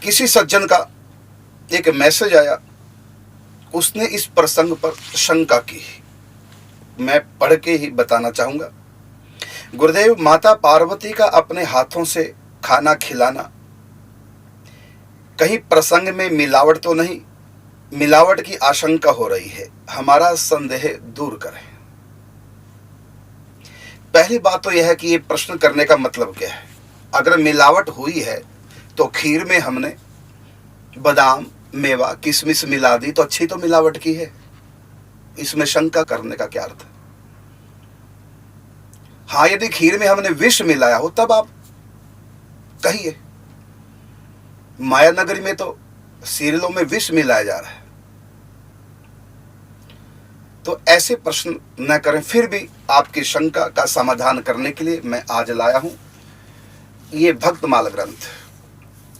किसी सज्जन का एक मैसेज आया, उसने इस प्रसंग पर शंका की, मैं पढ़ के ही बताना चाहूँगा। गुरुदेव, माता पार्वती का अपने हाथों से खाना खिलाना, कहीं प्रसंग में मिलावट तो नहीं? मिलावट की आशंका हो रही है, हमारा संदेह दूर करें। पहली बात तो यह है कि ये प्रश्न करने का मतलब क्या है। अगर मिलावट हुई है तो खीर में हमने बादाम, मेवा, किशमिश मिला दी तो अच्छी तो मिलावट की है, इसमें शंका करने का क्या अर्थ है? हाँ, यदि खीर में हमने विष मिलाया हो तब आप कहिए। माया नगरी में तो सीरियलों में विष मिलाया जा रहा है, तो ऐसे प्रश्न न करें। फिर भी आपकी शंका का समाधान करने के लिए मैं आज लाया हूं ये भक्तमाल ग्रंथ।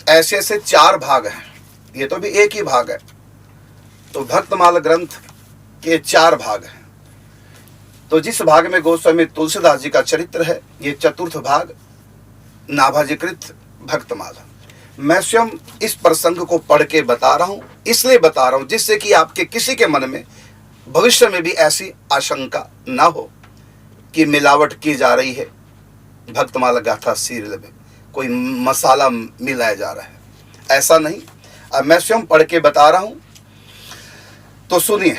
ऐसे ऐसे 4 भाग हैं, ये तो भी एक ही भाग है, तो भक्तमाल ग्रंथ के 4 भाग हैं। तो जिस भाग में गोस्वामी तुलसीदास जी का चरित्र है, ये चतुर्थ भाग नाभाजीकृत भक्तमाल। मैं स्वयं इस प्रसंग को पढ़ के बता रहा हूं, इसलिए बता रहा हूं जिससे कि आपके किसी के मन में भविष्य में भी ऐसी आशंका ना हो कि मिलावट की जा रही है, भक्तमाल गाथा सीरियल में कोई मसाला मिलाया जा रहा है, ऐसा नहीं। अब मैं स्वयं पढ़ के बता रहा हूं, तो सुनिए।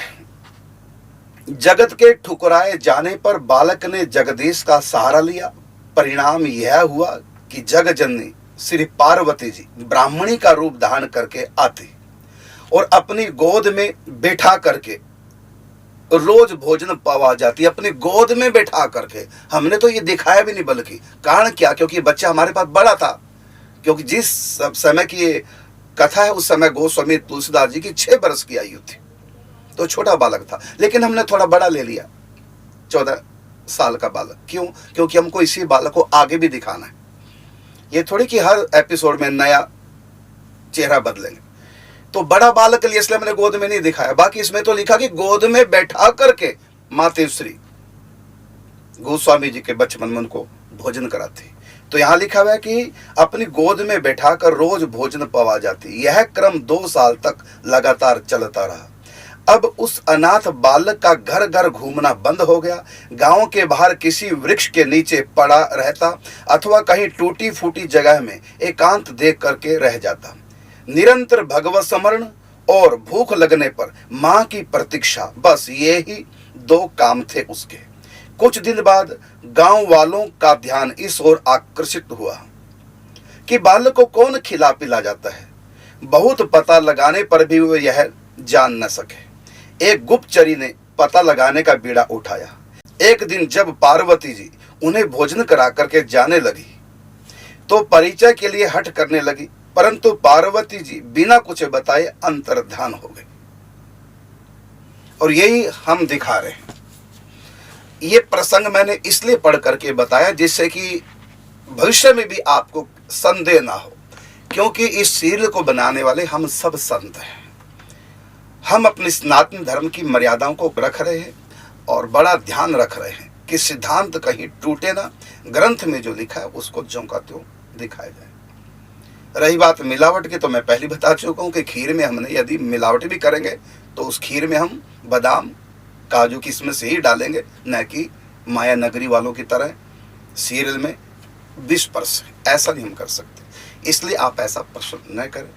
जगत के ठुकराए जाने पर बालक ने जगदीश का सहारा लिया। परिणाम यह हुआ कि जग जननी श्री पार्वती जी ब्राह्मणी का रूप धारण करके आती और अपनी गोद में बैठा करके रोज भोजन पवा जाती, अपनी गोद में बैठा करके। हमने तो ये दिखाया भी नहीं, बल्कि कारण क्या, क्योंकि बच्चा हमारे पास बड़ा था। क्योंकि जिस समय की ये कथा है उस समय गोस्वामी तुलसीदास जी की 6 वर्ष की आयु थी, तो छोटा बालक था। लेकिन हमने थोड़ा बड़ा ले लिया, 14 साल का बालक। क्यों? क्योंकि हमको इसी बालक को आगे भी दिखाना है। ये थोड़ी कि हर एपिसोड में नया चेहरा बदलेंगे। तो बड़ा बालक लिए इसलिए मैंने गोद में नहीं दिखाया। बाकी इसमें तो लिखा कि गोद में बैठा करके मातेश्वरी गोस्वामी जी के बचपन में उनको भोजन कराती। तो यहां लिखा हुआ है कि अपनी गोद में बैठाकर रोज भोजन पवा जाती। यह क्रम 2 साल तक लगातार चलता रहा। अब उस अनाथ बालक का घर घर घूमना बंद हो गया। गांव के बाहर किसी वृक्ष के नीचे पड़ा रहता अथवा कहीं टूटी फूटी जगह में एकांत देख करके रह जाता। निरंतर भगवत स्मरण और भूख लगने पर मां की प्रतीक्षा, बस ये ही 2 काम थे उसके। कुछ दिन बाद गांव वालों का ध्यान इस ओर आकर्षित हुआ कि बालक को कौन खिला पिला जाता है। बहुत पता लगाने पर भी वे यह जान न सके। एक गुप्तचरी ने पता लगाने का बीड़ा उठाया। एक दिन जब पार्वती जी उन्हें भोजन करा करके जाने लगी तो परिचय के लिए हट करने लगी, परंतु पार्वती जी बिना कुछ बताए अंतर्ध्यान हो गई। और यही हम दिखा रहे हैं। ये प्रसंग मैंने इसलिए पढ़ करके बताया जिससे कि भविष्य में भी आपको संदेह ना हो, क्योंकि इस सीरियल को बनाने वाले हम सब संत हैं। हम अपने सनातन धर्म की मर्यादाओं को रख रहे हैं और बड़ा ध्यान रख रहे हैं कि सिद्धांत कहीं टूटे ना। ग्रंथ में जो लिखा है उसको ज्यों का त्यों दिखाया जाए। रही बात मिलावट की, तो मैं पहले बता चुका हूं कि खीर में हमने यदि मिलावट भी करेंगे तो उस खीर में हम बादाम, काजू, किशमिश ही डालेंगे, न कि माया नगरी वालों की तरह सीरियल में 20%। ऐसा नहीं हम कर सकते, इसलिए आप ऐसा प्रश्न न करें।